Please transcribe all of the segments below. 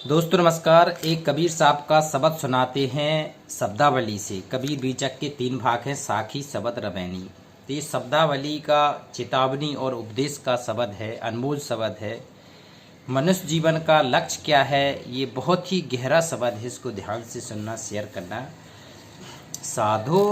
दोस्तों नमस्कार। एक कबीर साहब का शब्द सुनाते हैं शब्दावली से। कबीर बीचक के 3 भाग हैं, साखी, शब्द, रबैनी। तो ये शब्दावली का चेतावनी और उपदेश का शब्द है, अनमोल शब्द है। मनुष्य जीवन का लक्ष्य क्या है, ये बहुत ही गहरा शब्द है, इसको ध्यान से सुनना, शेयर करना। साधो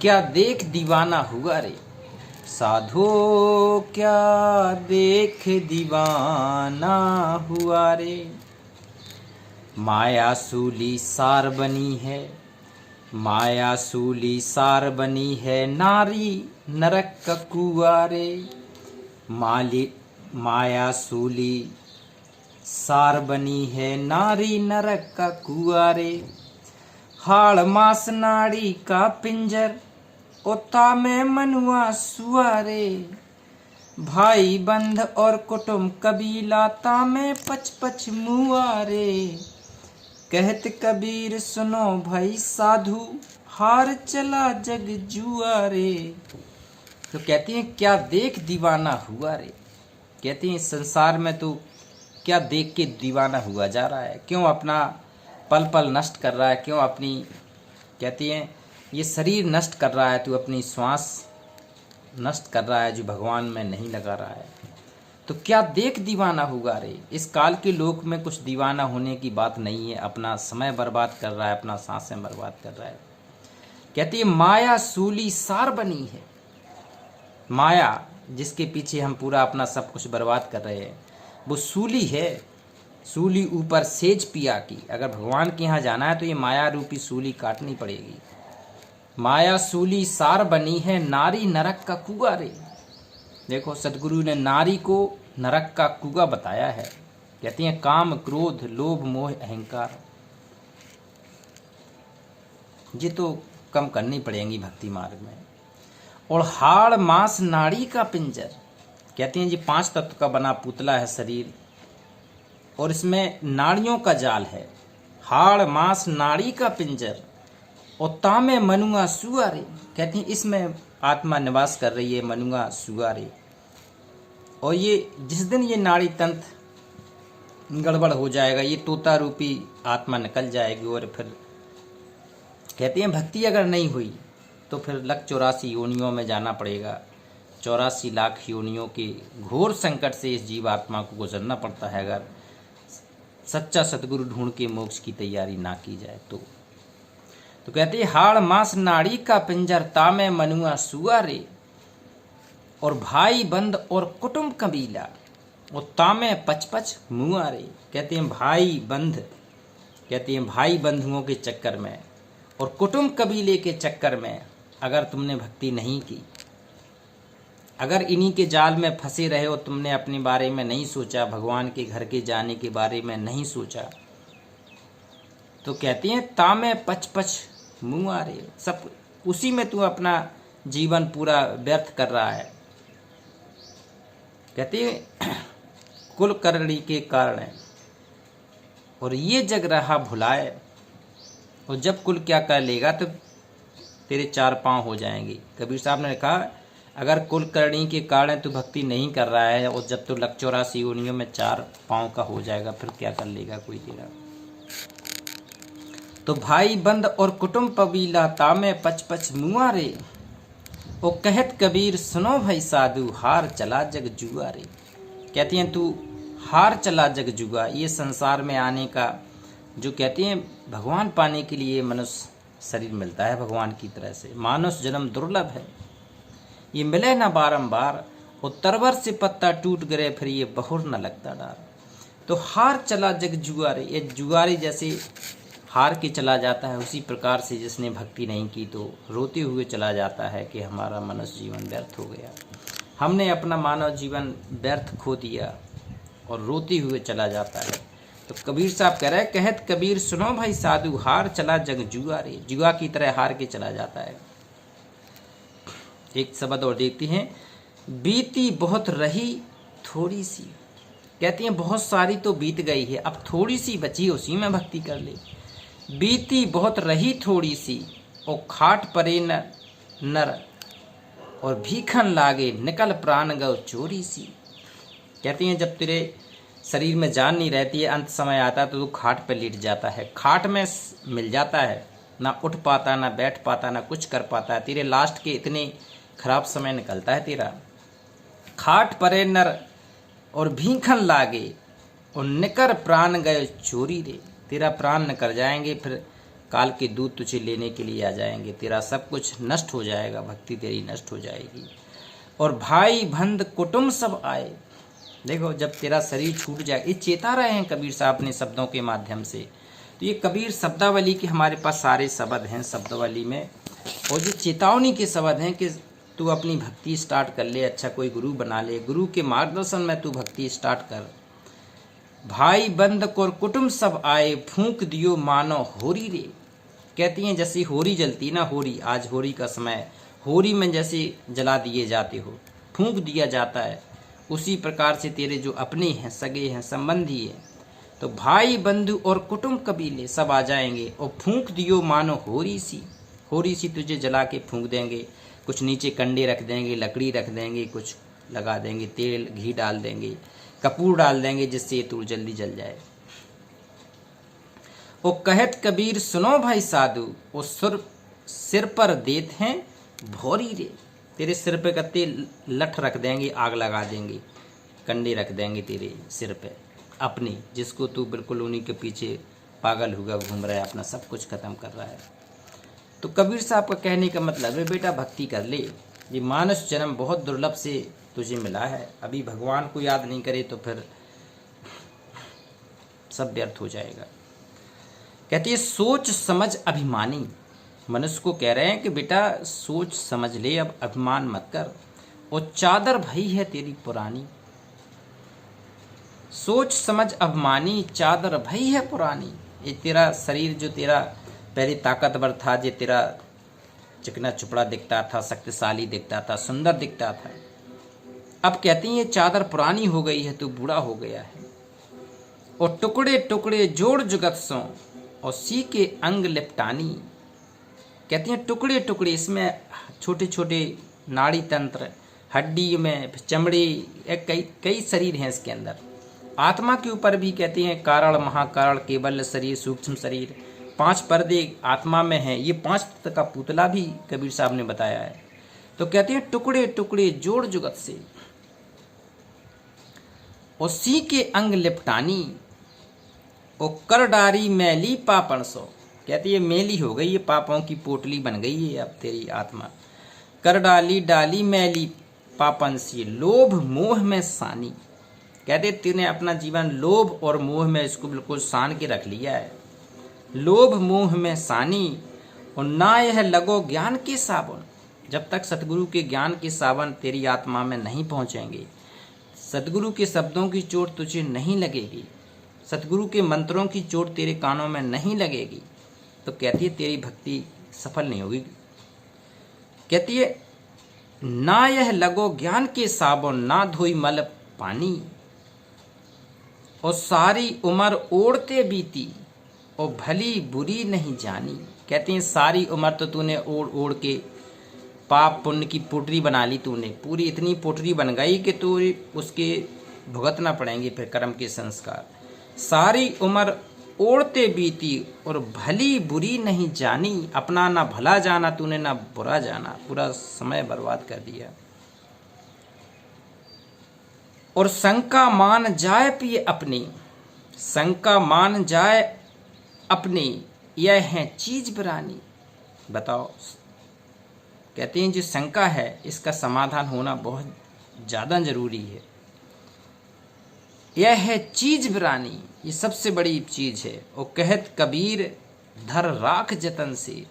क्या देख दीवाना हुआ रे, साधो क्या देख दीवाना हुआ रे। माया सूली सार बनी है, माया सूली सार बनी है, नारी नरक का कुआं रे। माया सूली सार बनी है, नारी नरक का कुआं रे। हाड़ मास नाड़ी का पिंजर, ओता में मनुआ सुआरे। भाई बंध और कुटुम कबीला, तामे पच पच मुआरे। कहत कबीर सुनो भाई साधु, हार चला जग जुआरे। तो कहती हैं क्या देख दीवाना हुआ रे। कहती हैं संसार में तो क्या देख के दीवाना हुआ जा रहा है, क्यों अपना पल पल नष्ट कर रहा है, क्यों अपनी, कहती हैं ये शरीर नष्ट कर रहा है, तू अपनी श्वास नष्ट कर रहा है जो भगवान में नहीं लगा रहा है। तो क्या देख दीवाना हुआ रे। इस काल के लोक में कुछ दीवाना होने की बात नहीं है, अपना समय बर्बाद कर रहा है, अपना सांसें बर्बाद कर रहा है। कहती है माया सूली सार बनी है। माया जिसके पीछे हम पूरा अपना सब कुछ बर्बाद कर रहे हैं, वो सूली है। सूली ऊपर सेज पिया की, अगर भगवान के यहाँ जाना है तो ये माया रूपी सूली काटनी पड़ेगी। माया सूली सार बनी है, नारी नरक का कुआं रे। देखो सदगुरु ने नारी को नरक का कुआं बताया है। कहती हैं काम क्रोध लोभ मोह अहंकार, ये तो कम करनी पड़ेंगी भक्ति मार्ग में। और हाड़ मांस नाड़ी का पिंजर, कहती हैं जी 5 तत्व का बना पुतला है शरीर, और इसमें नाड़ियों का जाल है। हाड़ मांस नाड़ी का पिंजर, और तामे मनुआ सुआरे। कहती हैं इसमें आत्मा निवास कर रही है, मनुआ सुआरे। और ये जिस दिन ये नाड़ी तंत्र गड़बड़ हो जाएगा, ये तोता रूपी आत्मा निकल जाएगी। और फिर कहती हैं भक्ति अगर नहीं हुई तो फिर 184 योनियों में जाना पड़ेगा। 84 लाख योनियों के घोर संकट से इस जीवात्मा को गुजरना पड़ता है, अगर सच्चा सतगुरु ढूंढ के मोक्ष की तैयारी ना की जाए तो कहती है हाड़ मांस नाड़ी का पिंजर, तामे मनुआ सुआरे। और भाई बंद और कुटुंब कबीला, और तामे पच पच मुआरे। कहते हैं भाई बंध, कहती हैं भाई बंधुओं के चक्कर में और कुटुंब कबीले के चक्कर में अगर तुमने भक्ति नहीं की, अगर इन्हीं के जाल में फंसे रहे हो, तुमने अपने बारे में नहीं सोचा, भगवान के घर के जाने के बारे में नहीं सोचा, तो कहती हैं तामे पच पच मुआरे। सब उसी में तू अपना जीवन पूरा व्यर्थ कर रहा है। कहती है कुल करणी के कारण है, और ये जग रहा भुलाए। और जब कुल क्या कर लेगा तो तेरे 4 पांव हो जाएंगे। कबीर साहब ने कहा अगर कुल करणी के कारण तू भक्ति नहीं कर रहा है, और जब तो 184 योनियों में 4 पांव का हो जाएगा, फिर क्या कर लेगा कोई तेरा। तो भाई बंद और कुटुंब कबीला, तामे पच पच मुआरे। ओ कहत कबीर सुनो भाई साधु, हार चला जग जुआ रे। कहती हैं तू हार चला जग जुआ। ये संसार में आने का जो कहती हैं भगवान पाने के लिए मनुष्य शरीर मिलता है भगवान की तरह से। मानुष जन्म दुर्लभ है, ये मिले ना बारंबार। और तरवर से पत्ता टूट गए, फिर ये बहुर न लगता डार। तो हार चला जग जुआरे, ये जुआरी जैसे हार के चला जाता है, उसी प्रकार से जिसने भक्ति नहीं की तो रोते हुए चला जाता है कि हमारा मनुष्य जीवन व्यर्थ हो गया, हमने अपना मानव जीवन व्यर्थ खो दिया, और रोते हुए चला जाता है। तो कबीर साहब कह रहे हैं कहत कबीर सुनो भाई साधु, हार चला जग जुआ रे। जुआ की तरह हार के चला जाता है। एक शब्द और देखते हैं, बीती बहुत रही थोड़ी सी। कहती हैं बहुत सारी तो बीत गई है, अब थोड़ी सी बची, उसी में भक्ति कर ले। बीती बहुत रही थोड़ी सी, और खाट परे नर, और भीखन लागे निकल प्राण गौ चोरी सी। कहती हैं जब तेरे शरीर में जान नहीं रहती है, अंत समय आता है तो तू खाट पे लेट जाता है, खाट में मिल जाता है, ना उठ पाता, ना बैठ पाता, ना कुछ कर पाता है। तेरे लास्ट के इतने खराब समय निकलता है तेरा। खाट परे नर और भीखन लागे और निकर प्राण गए चोरी रे। तेरा प्राण निकर जाएंगे, फिर काल के दूत तुझे लेने के लिए आ जाएंगे, तेरा सब कुछ नष्ट हो जाएगा, भक्ति तेरी नष्ट हो जाएगी। और भाई बंध कुटुंब सब आए। देखो जब तेरा शरीर छूट जाए, ये चेता रहे हैं कबीर साहब अपने शब्दों के माध्यम से। तो ये कबीर शब्दावली के हमारे पास सारे शब्द हैं शब्दावली में, और जो चेतावनी के शब्द हैं कि तू अपनी भक्ति स्टार्ट कर ले, अच्छा कोई गुरु बना ले, गुरु के मार्गदर्शन में तू भक्ति स्टार्ट कर। भाई बंद और कुटुंब सब आए, फूंक दियो मानो होरी रे। कहती हैं जैसी होरी जलती ना, होरी, आज होरी का समय, होरी में जैसे जला दिए जाते हो, फूंक दिया जाता है, उसी प्रकार से तेरे जो अपने हैं, सगे हैं, संबंधी हैं, तो भाई बंधु और कुटुंब कबीले सब आ जाएंगे और फूंक दियो मानो होरी सी। होरी सी तुझे जला के फूंक देंगे, कुछ नीचे कंडे रख देंगे, लकड़ी रख देंगे, कुछ लगा देंगे, तेल घी डाल देंगे, कपूर डाल देंगे, जिससे ये तू जल्दी जल जाए। ओ कहत कबीर सुनो भाई साधु, ओ सिर पर देत हैं भौरी रे। तेरे सिर पे कत्ते लठ रख देंगे, आग लगा देंगे, कंडे रख देंगे तेरे सिर पे अपनी, जिसको तू बिल्कुल उन्हीं के पीछे पागल हुआ घूम रहा है, अपना सब कुछ खत्म कर रहा है। तो कबीर साहब का कहने का मतलब है बेटा भक्ति कर ले, ये मानस जन्म बहुत दुर्लभ से तुझे मिला है, अभी भगवान को याद नहीं करे तो फिर सब व्यर्थ हो जाएगा। कहती है सोच समझ अभिमानी, मनुष्य को कह रहे हैं कि बेटा सोच समझ ले, अब अभिमान मत कर, और चादर भई है तेरी पुरानी। सोच समझ अभिमानी, चादर भई है पुरानी। ये तेरा शरीर जो तेरा पहले ताकतवर था, जो तेरा चिकना चुपड़ा दिखता था, शक्तिशाली दिखता था, सुंदर दिखता था, अब कहती हैं ये चादर पुरानी हो गई है, तू बूढ़ा हो गया है। और टुकड़े टुकड़े जोड़ जुगत सो और सी के अंग लिपटानी। कहती हैं टुकड़े टुकड़े, इसमें छोटे छोटे नाड़ी तंत्र, हड्डी में चमड़ी, कई कई शरीर हैं इसके अंदर। आत्मा के ऊपर भी कहती हैं कारण महाकारण केवल शरीर सूक्ष्म शरीर, 5 पर्दे आत्मा में हैं। ये 5 तत्व का पुतला भी कबीर साहब ने बताया है। तो कहते हैं टुकड़े टुकड़े जोड़ जुगत से और सी के अंग लिपटानी, और कर डारी मैली पापण सो। कहती है मेली हो गई, ये पापों की पोटली बन गई है अब तेरी आत्मा। कर डाली डाली मैली पापन सी, लोभ मोह में सानी। कहते तूने अपना जीवन लोभ और मोह में इसको बिल्कुल सान के रख लिया है, लोभ मोह में सानी। और ना यह लगो ज्ञान के साबुन, जब तक सतगुरु के ज्ञान के सावन तेरी आत्मा में नहीं पहुंचेंगे, सतगुरु के शब्दों की चोट तुझे नहीं लगेगी, सतगुरु के मंत्रों की चोट तेरे कानों में नहीं लगेगी, तो कहती है तेरी भक्ति सफल नहीं होगी। कहती है ना यह लगो ज्ञान के साबुन, ना धोई मल पानी, और सारी उम्र ओढ़ते बीती और भली बुरी नहीं जानी। कहते हैं सारी उम्र तो तूने ओढ़ ओढ़ के पाप पुण्य की पोटरी बना ली, तूने पूरी इतनी पोटरी बन गई कि तू उसके भुगतना पड़ेंगे फिर कर्म के संस्कार। सारी उम्र ओढ़ते बीती और भली बुरी नहीं जानी, अपना ना भला जाना तूने ना बुरा जाना, पूरा समय बर्बाद कर दिया। और शंका मान जाए पिए अपनी, शंका मान जाए अपनी, यह है चीज बिरानी। बताओ, कहते हैं जो शंका है इसका समाधान होना बहुत ज़्यादा जरूरी है। यह है चीज बिरानी, ये सबसे बड़ी चीज है। और कहत कबीर धर राख जतन से,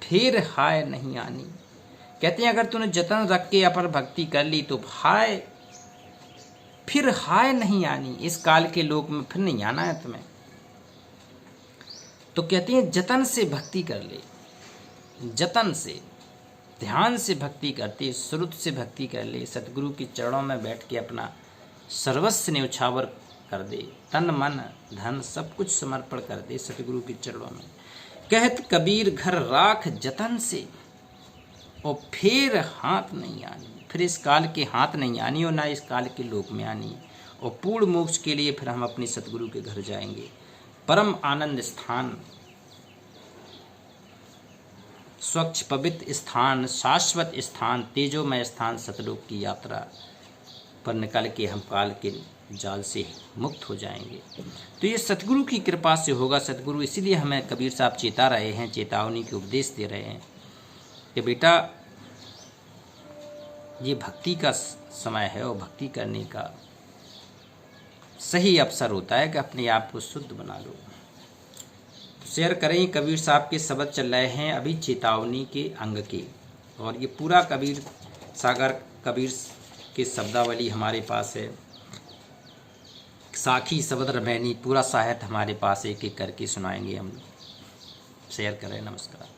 फिर हाय नहीं आनी। कहते हैं अगर तूने जतन रख के अपन भक्ति कर ली तो फिर हाय नहीं आनी, इस काल के लोक में फिर नहीं आना है तुम्हें। तो कहते हैं जतन से भक्ति कर ले, जतन से ध्यान से भक्ति करते, श्रुत से भक्ति कर ले, सतगुरु के चरणों में बैठ के अपना सर्वस्व न्यौछावर कर दे, तन मन धन सब कुछ समर्पण कर दे सतगुरु के चरणों में। कहत कबीर घर राख जतन से, और फिर हाथ नहीं आनी, फिर इस काल के हाथ नहीं आनी और ना इस काल के लोक में आनी। और पूर्ण मोक्ष के लिए फिर हम अपने सतगुरु के घर जाएंगे। परम आनंद स्थान, स्वच्छ पवित्र स्थान, शाश्वत स्थान, तेजोमय स्थान, सतलोक की यात्रा पर निकल के हम काल के जाल से मुक्त हो जाएंगे। तो ये सतगुरु की कृपा से होगा। सतगुरु इसीलिए हमें कबीर साहब चेता रहे हैं, चेतावनी के उपदेश दे रहे हैं कि बेटा ये भक्ति का समय है और भक्ति करने का सही अवसर होता है कि अपने आप को शुद्ध बना लो। तो शेयर करें, कबीर साहब के शब्द चल रहे हैं अभी चेतावनी के अंग के, और ये पूरा कबीर सागर कबीर के शब्दावली हमारे पास है, साखी शब्द रमैनी पूरा साहित्य हमारे पास एक एक करके सुनाएंगे हम। शेयर करें। नमस्कार।